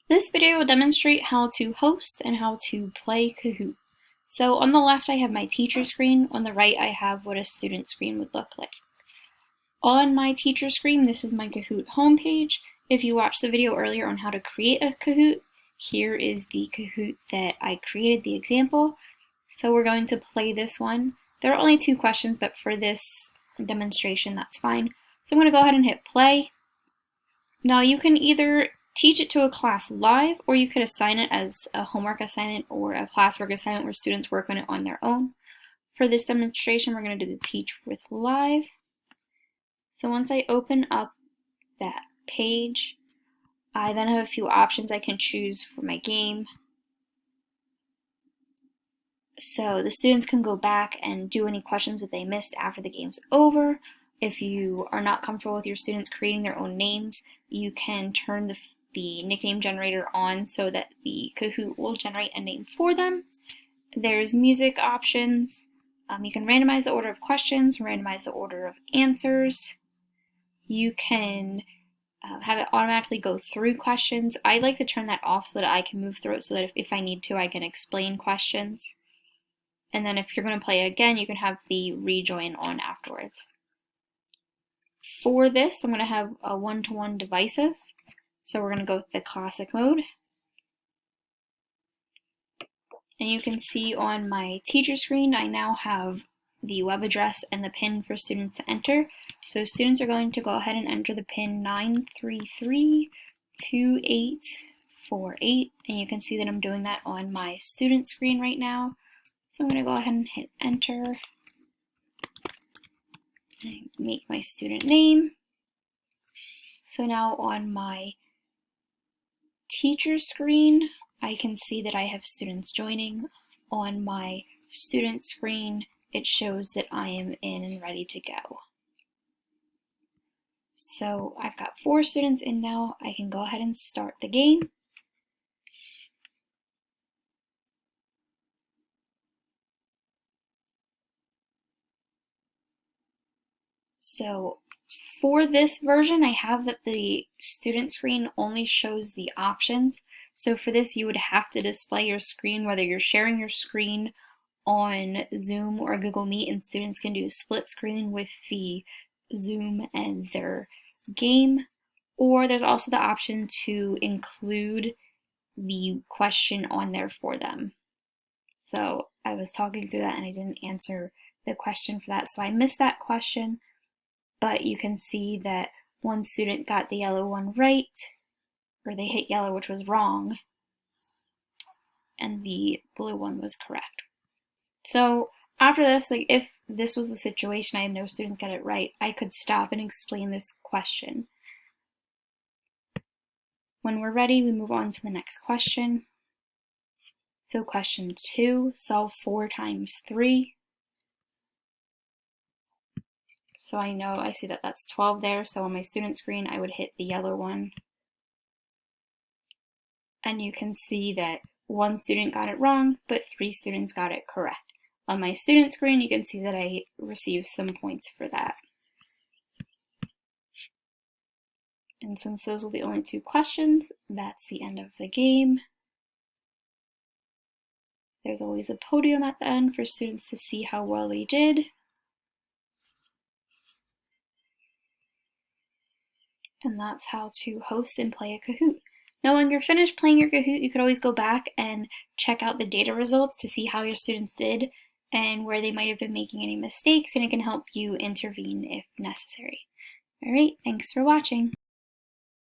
This video will demonstrate how to host and how to play Kahoot. So on the left I have my teacher screen, on the right I have what a student screen would look like. On my teacher screen, this is my Kahoot homepage. If you watched the video earlier on how to create a Kahoot, here is the Kahoot that I created, the example. So we're going to play this one. There are only 2 questions, but for this demonstration that's fine. So I'm going to go ahead and hit play. Now you can either teach it to a class live, or you could assign it as a homework assignment or a classwork assignment where students work on it on their own. For this demonstration, we're going to do the teach with live. So once I open up that page, I then have a few options I can choose for my game. So the students can go back and do any questions that they missed after the game's over. If you are not comfortable with your students creating their own names, you can turn the nickname generator on so that the Kahoot will generate a name for them. There's music options. You can randomize the order of questions, randomize the order of answers. You can have it automatically go through questions. I like to turn that off so that I can move through it so that if I need to, I can explain questions. And then if you're going to play again, you can have the rejoin on afterwards. For this, I'm going to have a one-to-one devices. So we're going to go with the classic mode. And you can see on my teacher screen, I now have the web address and the PIN for students to enter. So students are going to go ahead and enter the PIN 9332848. And you can see that I'm doing that on my student screen right now. So I'm going to go ahead and hit enter. And make my student name. So now on my teacher screen, I can see that I have students joining. On my student screen, it shows that I am in and ready to go. So I've got 4 students in now. I can go ahead and start the game. So for this version, I have that the student screen only shows the options. So for this, you would have to display your screen, whether you're sharing your screen on Zoom or Google Meet, and students can do split screen with the Zoom and their game. Or there's also the option to include the question on there for them. So I was talking through that and I didn't answer the question for that, so I missed that question. But you can see that one student got the yellow one right, or they hit yellow, which was wrong, and the blue one was correct. So after this, like if this was the situation, I had no students get it right, I could stop and explain this question. When we're ready, we move on to the next question. So question 2, solve 4 times 3. So I see that that's 12 there, so on my student screen I would hit the yellow one. And you can see that 1 student got it wrong, but 3 students got it correct. On my student screen, you can see that I received some points for that. And since those were the only 2 questions, that's the end of the game. There's always a podium at the end for students to see how well they did. And that's how to host and play a Kahoot. Now when you're finished playing your Kahoot, you could always go back and check out the data results to see how your students did and where they might have been making any mistakes, and it can help you intervene if necessary. All right, thanks for watching.